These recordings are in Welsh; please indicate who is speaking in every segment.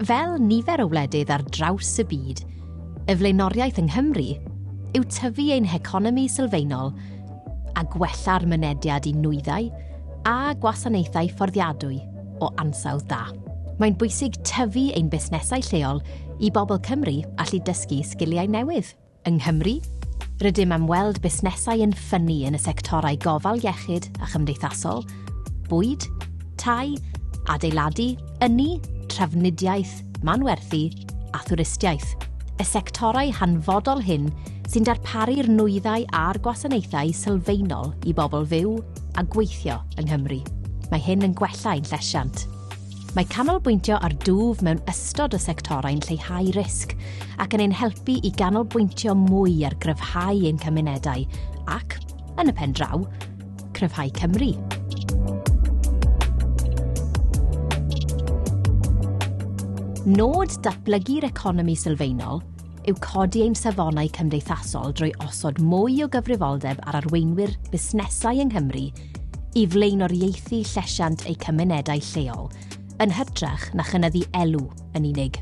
Speaker 1: Fel nifer o wledydd ar draws y byd, y flaenoriaeth yng Nghymru yw tyfu ein heconomi sylfaenol a gwella'r mynediad i nwyddau a gwasanaethau fforddiadwy o ansawdd da. Mae'n bwysig tyfu ein busnesau lleol i bobl Cymru allu dysgu sgiliau newydd. Yng Nghymru, rydym am weld busnesau yn ffynnu yn y sectorau gofal iechyd a chymdeithasol, bwyd, tai, adeiladu, ynni, trafnidiaeth, manwerthu a thwristiaeth. Y sectorau hanfodol hyn sy'n darparu'r nwyddau a'r gwasanaethau sylfaenol i bobl fyw a gweithio yng Nghymru. Mae hyn yn gwella ein llesiant. Mae canolbwyntio ar dwf mewn ystod y sectorau'n lleihau risg ac yn ein helpu i ganolbwyntio mwy ar gryfhau ein cymunedau ac, yn y pen draw, cryfhau Cymru. Nod datblygu'r economi sylfaenol yw codi ein safonau cymdeithasol drwy osod mwy o gyfrifoldeb ar arweinwyr busnesau yng Nghymru i flaenoriaethu llesiant eu cymunedau lleol, yn hytrach na chynyddu elw yn unig.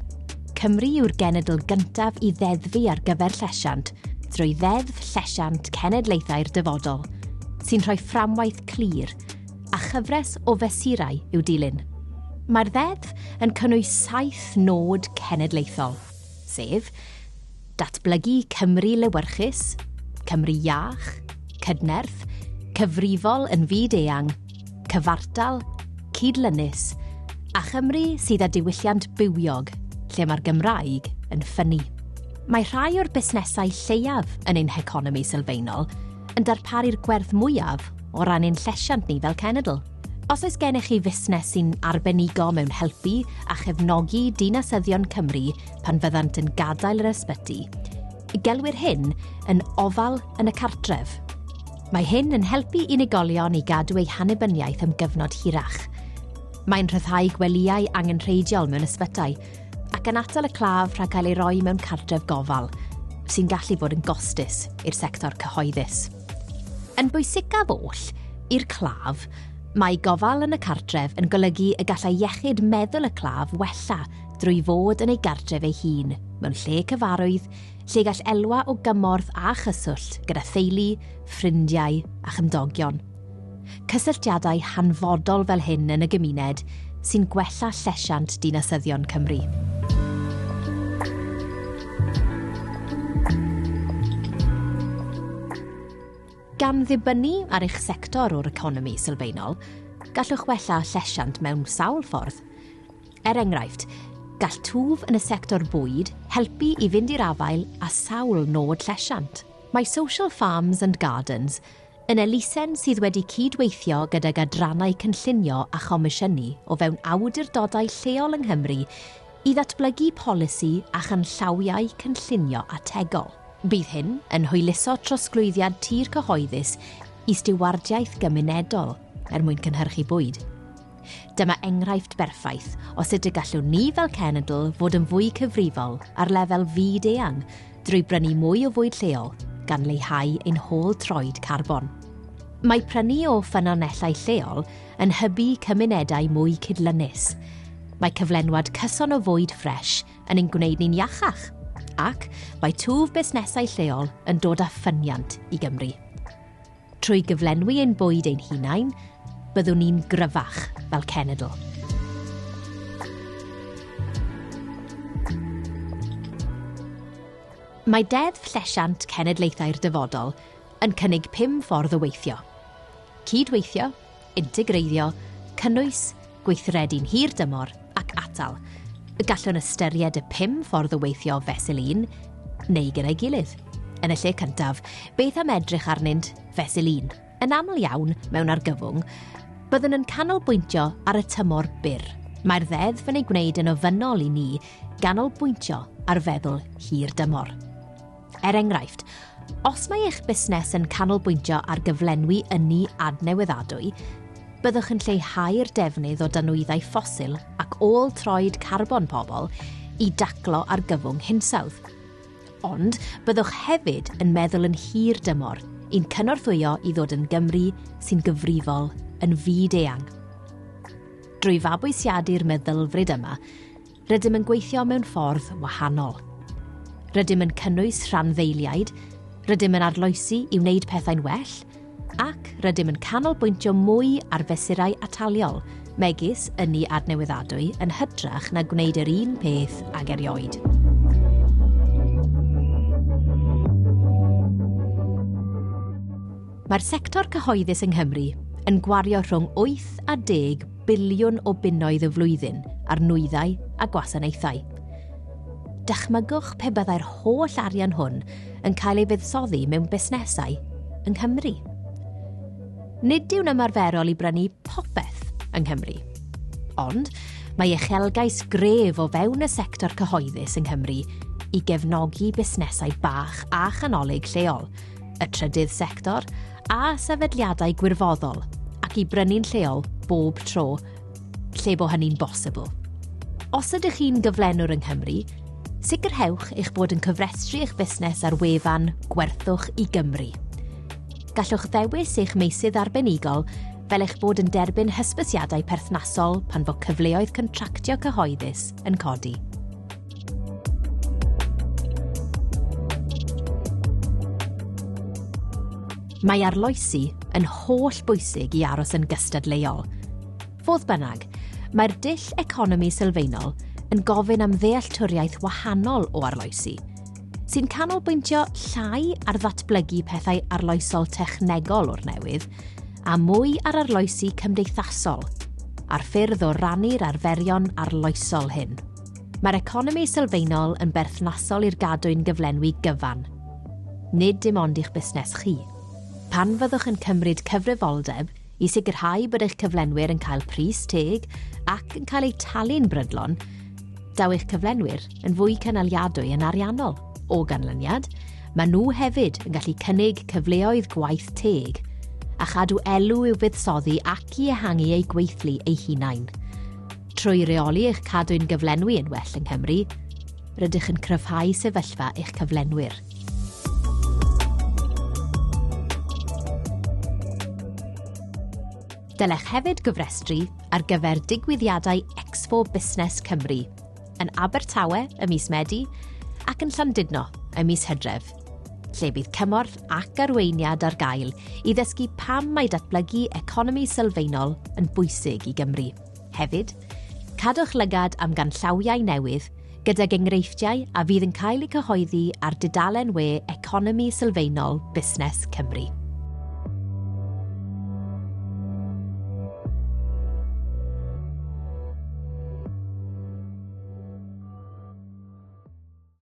Speaker 1: Cymru yw'r genedl gyntaf i ddeddfu ar gyfer llesiant drwy ddeddf Llesiant Cenedlaethau'r Dyfodol, sy'n rhoi fframwaith clir a chyfres o fesurau i'w dilyn. Mae'r ddeddf yn cynnwys 7 nod cenedlaethol, sef datblygu Cymru lewyrchus, Cymru iach, cydnerth, cyfrifol yn fyd-eang, cyfartal, cydlynus, a Chymru sydd â diwylliant bywiog, lle mae'r Gymraeg yn ffynnu. Mae rhai o'r busnesau lleiaf yn ein heconomi sylfaenol yn darparu'r gwerth mwyaf o ran ein llesiant ni fel cenedl. Os oes gennych chi fusnes sy'n arbenigo mewn helpu a chefnogi dinasyddion Cymru pan fyddant yn gadael yr ysbyty, gelwir hyn yn ofal yn y cartref. Mae hyn yn helpu unigolion i gadw eu hannibyniaeth am gyfnod hirach. Mae'n rhyddhau gwelïau angenrheidiol mewn ysbytau ac yn atal y claf rhag cael ei roi mewn cartref gofal, sy'n gallu bod yn gostus i'r sector cyhoeddus. Yn bwysicaf oll, i'r claf, mae gofal yn y cartref yn golygu y gallai iechyd meddwl y claf wella drwy fod yn ei gartref ei hun, mewn lle cyfarwydd, lle gall elwa o gymorth a chyswllt gyda theulu, ffrindiau a chymdogion. Cysylltiadau hanfodol fel hyn yn y gymuned sy'n gwella llesiant dinasyddion Cymru. Gan ddibynnu ar eich sector o'r economi sylfaenol, gallwch wella llesiant mewn sawl ffordd. Enghraifft, gall twf yn y sector bwyd helpu i fynd i'r afael a sawl nod llesiant. Mae Social Farms and Gardens yn elusen sydd wedi cydweithio gydag adrannau cynllunio a chomisiynu o fewn awdurdodau lleol yng Nghymru i ddatblygu polisi a chanllawiau cynllunio ategol. Bydd hyn yn hwyluso trosglwyddiad tir cyhoeddus i stiwardiaeth gymunedol mwyn cynhyrchu bwyd. Dyma enghraifft berffaith o sut y gallwn ni fel cenedl fod yn fwy cyfrifol ar lefel fyd-eang drwy brynu mwy o fwyd lleol gan leihau ein hôl troed carbon. Mae prynu o ffynonellau lleol yn hybu cymunedau mwy cydlynus. Mae cyflenwad cyson o fwyd ffres yn ein gwneud ni'n iachach, ac mae twf busnesau lleol yn dod â ffyniant i Gymru. Trwy gyflenwi ein bwyd ein hunain, byddwn ni'n gryfach fel cenedl. Mae deddf Llesiant Cenedlaethau'r Dyfodol yn cynnig 5 ffordd o weithio. Cydweithio, integreiddio, cynnwys, gweithredu'n hir dymor ac atal. Gallwn ystyried y 5 ffordd o weithio fesul un neu gyda'i gilydd. Yn y lle cyntaf, beth am edrych arnynt fesul un? Yn aml iawn mewn argyfwng, byddwn yn canolbwyntio ar y tymor byr. Mae'r ddeddf yn ei gwneud yn ofynnol i ni ganolbwyntio ar feddwl hir dymor. Enghraifft, os mae eich busnes yn canolbwyntio ar gyflenwi ynni adnewyddadwy, byddwch yn lleihau'r defnydd o danwyddau ffosil ac ôl troed carbon pobl i daclo ar gyfwng hinsawdd. Ond byddwch hefyd yn meddwl yn hir dymor i'n cynorthwyo i ddod yn Gymru sy'n gyfrifol yn fyd-eang. Drwy fabwysiadu'r meddylfryd yma, rydym yn gweithio mewn ffordd wahanol. Rydym yn cynnwys rhanddeiliaid, rydym yn arloesi i wneud pethau'n well, ac rydym yn canolbwyntio mwy ar fesurau ataliol, megis ynni adnewyddadwy yn hytrach na gwneud yr un peth ag erioed. Mae'r sector cyhoeddus yng Nghymru yn gwario rhwng 8 a 10 biliwn o bunnoedd y flwyddyn ar nwyddau a gwasanaethau. Dychmygwch pe byddai'r holl arian hwn yn cael ei fuddsoddi mewn busnesau yng Nghymru. Nid yw'n ymarferol i brynu popeth yng Nghymru, ond mae uchelgais gref o fewn y sector cyhoeddus yng Nghymru i gefnogi busnesau bach a chanolig lleol, y trydydd sector a sefydliadau gwirfoddol, ac i brynu'n lleol bob tro, lle bo hynny'n bosibl. Os ydych chi'n gyflenwr yng Nghymru, sicrhewch eich bod yn cyfrestru eich busnes ar wefan Gwerthwch i Gymru. Gallwch ddewis eich meysydd arbenigol fel eich bod yn derbyn hysbysiadau perthnasol pan fod cyfleoedd contractio cyhoeddus yn codi. Mae arloesi yn holl bwysig i aros yn gystadleuol. Fodd bynnag, mae'r dull economi sylfaenol yn gofyn am ddealltwriaeth wahanol o arloesi, sy'n canolbwyntio llai ar ddatblygu pethau arloesol technegol o'r newydd, a mwy ar arloesi cymdeithasol, a'r ffyrdd o rannu'r arferion arloesol hyn. Mae'r economi sylfaenol yn berthnasol i'r gadwyn gyflenwi gyfan, nid dim ond i'ch busnes chi. Pan fyddwch yn cymryd cyfrifoldeb i sicrhau bod eich cyflenwyr yn cael pris teg ac yn cael eu talu'n brydlon, daw eich cyflenwyr yn fwy cynaliadwy yn ariannol. O ganlyniad, mae nhw hefyd yn gallu cynnig cyfleoedd gwaith teg a chadw elw i'w buddsoddi ac i ehangu eu gweithlu eu hunain. Trwy reoli eich cadwyn gyflenwi yn well yng Nghymru, rydych yn cryfhau sefyllfa eich cyflenwyr. Dylech hefyd gyfrestru ar gyfer digwyddiadau Expo Busnes Cymru yn Abertawe ym mis Medi ac yn Llandudno ym mis Hydref, lle bydd cymorth ac arweiniad ar gael i ddysgu pam mae datblygu economi sylfaenol yn bwysig i Gymru. Hefyd, cadwch lygad am ganllawiau newydd gydag enghreifftiau a fydd yn cael eu cyhoeddi ar dudalen we Economi Sylfaenol Busnes Cymru.